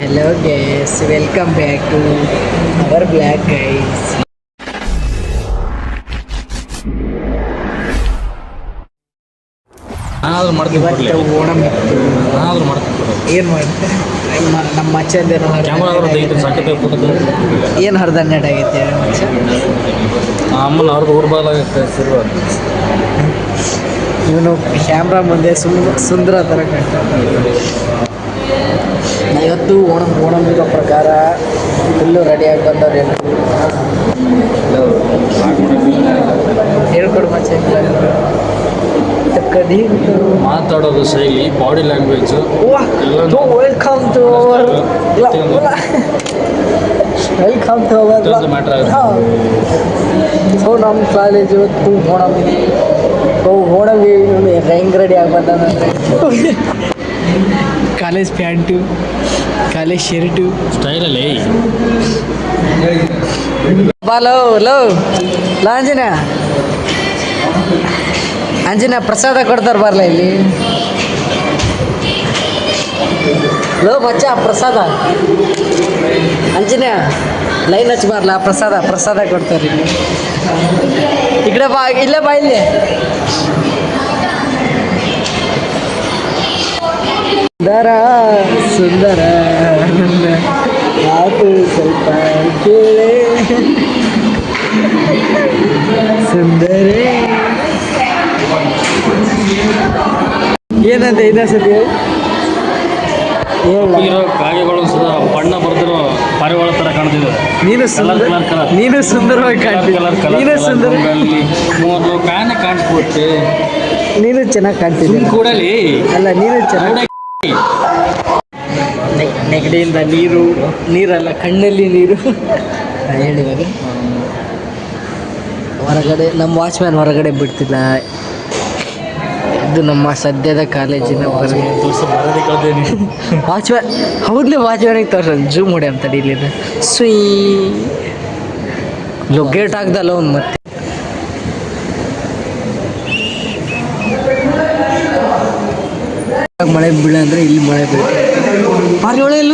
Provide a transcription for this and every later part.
Hello guys, welcome back to our vlog guys. ಇವತ್ತು ಓಣಂ ಇತ್ತು. ಏನು ಮಾಡ್ತೆ ನಮ್ಮ ಮಚ್ಚಂದೇನು ಏನು ಹರಿದನ್ನೆಟ್ ಆಗೈತೆ ಮಚ್ಚ ಅಮ್ಮನ ಅವ್ರದ್ದು ಊರು ಬಾಲಾಗತ್ತೆ ಸಿರುವ ಇವನು ಕ್ಯಾಮ್ರಾ ಮುಂದೆ ಸುಂದರ ಥರ ಕಾಣ್ತಾನೆ. ಇವತ್ತು ಓಣಂ ಇರೋ ಪ್ರಕಾರ ಫುಲ್ಲು ರೆಡಿಯಾಗಿ ಬಂದವ್ರು ಹೇಳ್ಕೊಡು ಮಚ್ಚ ಮಾತಾಡೋದು ಶೈಲಿ, body language welcome to matter ಆಗುತ್ತೆ. ಸೊ ನಮ್ಮ ಕಾಲೇಜ್ ಇವತ್ತು ಓಣಂಗೆ ಹೆಂಗೆ ರೆಡಿ ಆಗಿ ಬಂದಂದ್ರೆ ಕಾಲೇಜ್ ಪ್ಯಾಂಟು, ಕಾಲೇಜ್ ಶರ್ಟು ಸ್ಟೈಲಲ್ಲಿ ಲೋ ಅಂಜನ ಪ್ರಸಾದ ಕೊಡ್ತಾರೆ ಬರಲ್ಲ ಇಲ್ಲಿ. ಲೋ ಮಚ್ಚ ಪ್ರಸಾದ ಅಂಜನ ಲೈನ್ ಹಚ್ಚಿ ಬರಲ್ಲ, ಪ್ರಸಾದ ಕೊಡ್ತಾರೆ ಇಲ್ಲಿ. ಈ ಕಡೆ ಬಾ, ಇಲ್ಲೇ ಬಾ ಇಲ್ಲಿ. ಸುಂದರ ಮಾತು ಸ್ವಲ್ಪ ಕೇಳೆ ಸುಂದರೇ ಏನಂತ ಇನ್ನೊಂದ್ಸತಿ ಕಾಗೆಗಳು ಬಣ್ಣ ಬರ್ತಿರೋ ಪಾರಿವಾಳ ಥರ ಕಾಣ್ತಿದೆ. ನೀನು ಸುಂದರವಾಗಿ ಕಾಣ್ತಿದ್ದೆ. ಫ್ಯಾನ್ ಕಾಣಿಸ್ಬಿಟ್ಟೆ. ನೀನು ಚೆನ್ನಾಗಿ ಕಾಣ್ತಿದ್ದೆ ಕೂಡಲಿ. ಅಲ್ಲ, ನೀನು ಚೆನ್ನಾಗಿ ನೆಗಡಿಯಿಂದ ನೀರಲ್ಲ ಕಣ್ಣಲ್ಲಿ ನೀರು. ಹೇಳಿವಾಗ ಹೊರಗಡೆ ನಮ್ಮ ವಾಚ್ಮ್ಯಾನ್ ಹೊರಗಡೆ ಬಿಡ್ತಿಲ್ಲ. ಇದು ನಮ್ಮ ಸದ್ಯದ ಕಾಲೇಜಿನ ವಾಚ್ಮ್ಯಾನ್. ಹೌದ್ಲಿ ವಾಚ್ಮ್ಯಾನಿಗೆ ತೋರ್ಸ ಜೂಮ್ ಹೊಡೆ ಅಂತ ಇಲ್ಲಿದೆ ಸುಯ್ ಲೊಗೇಟ್ ಆಗ್ದಲ್ಲ ಒಂದು ಮತ್ತೆ ಮಳೆ ಬೀಳ ಅಂದರೆ ಇಲ್ಲಿ ಮಳೆ ಬೀಳುತ್ತೆ. ಪಾರಿವಾಳ ಎಲ್ಲ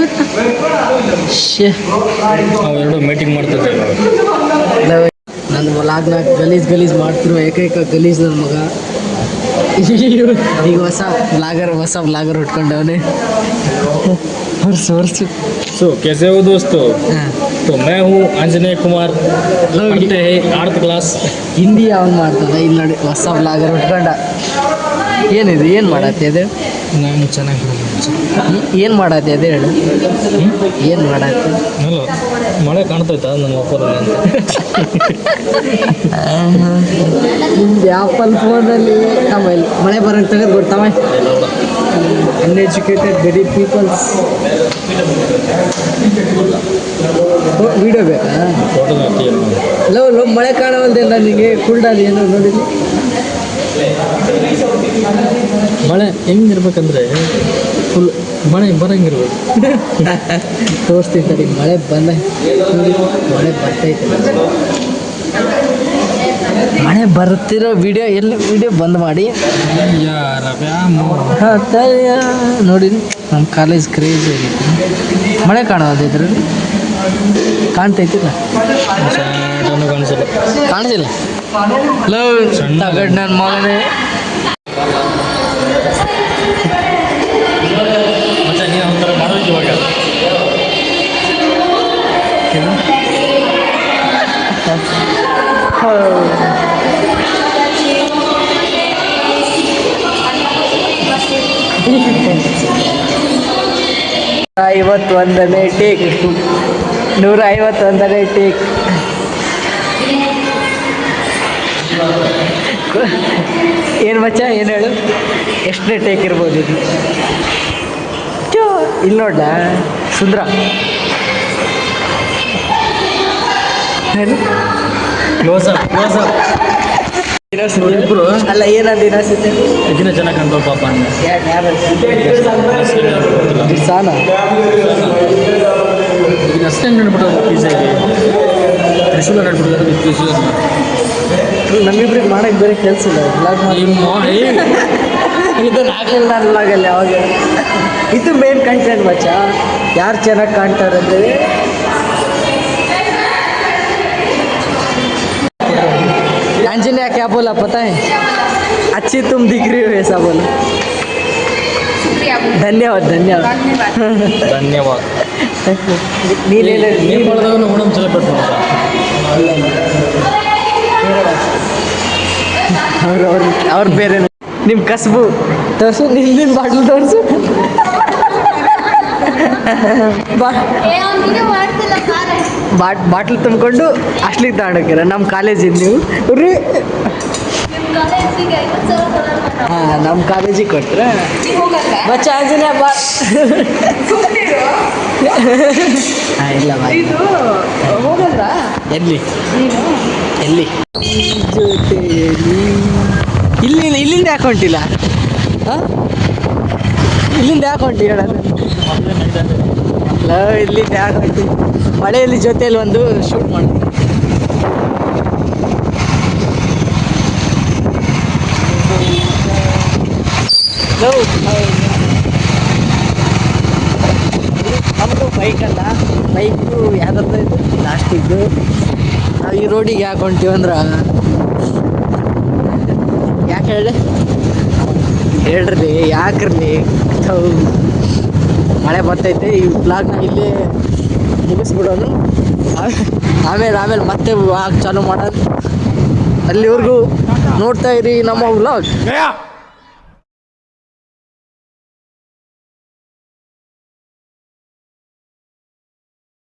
ಎರಡು ಮೀಟಿಂಗ್ ಮಾಡ್ತಿದ್ದೆ. ನನ್ನ ವ್ಲಾಗ್ನಾಗ ಗಲೀಜ್ ಮಾಡ್ತಿರೋ ಏಕೈಕ ಗಲೀಜ್ ನನ್ನ ಮಗ. ಈಗ ಹೊಸ ವ್ಲಾಗರ್ ಉಟ್ಕೊಂಡವನೇ. ವರ್ಷ सो कैसे हो दोस्तों? तो मैं हूँ अंजनेय कुमार, पढ़ते हैं 8th क्लास. ಹಿಂದಿ ಅವನು ಮಾಡ್ತದೆ. ಇಲ್ಲಿ ನೋಡಿ ಹೊಸ ವ್ಲಾಗರ್ ಉಟ್ಕೊಂಡ. ಏನಿದು ಏನು ಮಾಡತ್ತೆ ಅದು? ನಾನು ಚೆನ್ನಾಗಿ ಏನು ಮಾಡತ್ತೆ ಅದೇ ಹೇಳು. ಏನು ಮಾಡತ್ತೆ? ಅಲ್ಲ, ಮಳೆ ಕಾಣ್ತೈತಾ ನನ್ನ ಒಪ್ಪದಲ್ಲಿ ಅಂತ. ಆ್ಯಪಲ್ ಫೋನಲ್ಲಿ ಮಳೆ ಬರೋಂಗೆ ತೆಗೆದು ಕೊಡ್ತಾವೆ. ಅನ್ಎಜುಕೇಟೆಡ್ ಗರೀಬ್ ಪೀಪಲ್ಸ್. ವಿಡಿಯೋ ಬೇಕಾ? ಲೋ ಮಳೆ ಕಾಣವಲ್ದೆ ನನಗೆ ಕುಲ್ಡಲ್ಲಿ ಏನೋ ನೋಡಿದ್ವಿ. ಮಳೆ ಹೆಂಗಿರ್ಬೇಕಂದ್ರೆ ಫುಲ್ ಮಳೆ ಬರಂಗಿರ್ಬೇಕು. ತೋರಿಸ್ತಿರ್ತಾರೆ ಮಳೆ ಮಳೆ ಬರ್ತೈತೆ. ಮಳೆ ಬರುತ್ತಿರೋ ವಿಡಿಯೋ ಬಂದ್ ಮಾಡಿ ನೋಡಿ. ನಮ್ಮ ಕಾಲೇಜ್ ಕ್ರೇಜ್ ಆಗೈತಿ. ಮಳೆ ಕಾಣೋದು ಇದ್ರಲ್ಲಿ ಕಾಣ್ತೈತಿಲ್ಲ? ಕಾಣಿಸಿಲ್ಲ. ಲವ್ ತಗಡ್ ನನ್ನ ಮಗನೇ. $151ನೇ ಟೇಕ್. 151ನೇ ಟೇಕ್. ಏನು ಮಚ್ಚ ಏನು ಹೇಳು, ಎಷ್ಟನೇ ಟೇಕ್ ಇರ್ಬೋದು ಇದು? ಇಲ್ಲಿ ನೋಡ್ಲ ಸುಂದರ ಕ್ಲೋಸ್ ಅಪ್ ಇಬ್ರು ಅಲ್ಲ. ಏನಂತ ಇನ್ನೊಂದ್ಸತಿ ಇದನ್ನ ಚೆನ್ನಾಗಿ ಕಾಣ್ತಾವ ಪಾಪ. ಸಾನ ಈಗ ಅಷ್ಟೇ ನಡ್ಬಿಡೋದು ಪಿಜ್ಜಾಗೆ. ತ್ರಿಶೂಲ ನಡ್ಬಿಡೋದು ಪಿಜ್ಜಾ. ನಮ್ಮಿಬ್ರಿಗೆ ಮಾಡೋಕ್ಕೆ ಬೇರೆ ಕೆಲಸ ಇಲ್ಲ. ವ್ಲಾಗ್ ಮಾಡಿ ಇದನ್ನು ಆಗಲಿಲ್ಲ ನಾನು ವ್ಲಾಗಲ್ಲಿ ಯಾವಾಗ ಇದು ಮೇನ್ ಕಂಟೆಂಟ್ ಮಚ್ಚ. ಯಾರು ಚೆನ್ನಾಗಿ ಕಾಣ್ತಾರಂದ್ರೆ आंजनेया क्या बोला पता है? अच्छी तुम दिख रही हो ऐसा बोला. ಧನ್ಯವಾದ ಧನ್ಯವಾದ. ಧನ್ಯವಾದ. ನೀನು ನೇಪಾಳದವನು ಓಣಂ ಸೆಲೆಬ್ರೇಟ್ ಮಾಡ್ತಾರೆ. ಅವ್ರ ಬೇರೆ ನಿಮ್ಮ ಕಸಬು ತೋರಿಸು. ನಿನ್ನ ಬಾಟ್ಲು ತೋರಿಸು. ಬಾಟ್ಲು ತುಂಬಿಕೊಂಡು ಅಷ್ಟಲಿಗೆ ತಗೊಂಡೋಗ್ಯಾರ ನಮ್ಮ ಕಾಲೇಜಿಂದ ನೀವು ರೀ. ಹಾಂ ನಮ್ಮ ಕಾಲೇಜಿಗೆ ಕೊಟ್ರೆ ಮಚ್ಚ ಆಂಜನೇಯ ಬಾ. ಹಾಂ ಇಲ್ಲ ಬಾ. ಎಲ್ಲಿ ಎಲ್ಲಿ ಜೊತೆ ಇಲ್ಲಿಂದ ಯಾಕೆ ಹೊಂಟಿಲ್ಲ? ಹಾಂ ಇಲ್ಲಿಂದ ಯಾಕೆ ಹೊಂಟಿ ಹೇಳೋದು? ಇಲ್ಲಿಂದ ಯಾಕೆ ಹೊಂಟಿ? ಮಳೆಯಲ್ಲಿ ಜೊತೆಯಲ್ಲಿ ಒಂದು ಶೂಟ್ ಮಾಡಿ. ನಮ್ಮದು ಬೈಕಲ್ಲ, ಬೈಕು ಯಾವುದಪ್ಪ ಇದು ಲಾಸ್ಟಿದ್ದು. ನಾವು ಈ ರೋಡಿಗೆ ಯಾಕೆ ಹೊಂಟೀವಂದ್ರೆ ಯಾಕೆ ಹೇಳ್ರಿ ಯಾಕ್ರಿ ಮಳೆ ಬರ್ತೈತೆ. ಈ ವ್ಲಾಗ್ನ ಇಲ್ಲೇ ಮುಗಿಸ್ಬಿಡೋನು. ಆಮೇಲೆ ಮತ್ತೆ ವ್ಲಾಗ್ ಚಾಲು ಮಾಡೋದು. ಅಲ್ಲಿವರೆಗೂ ನೋಡ್ತಾ ಇರಿ ನಮ್ಮ ವ್ಲಾಗ್.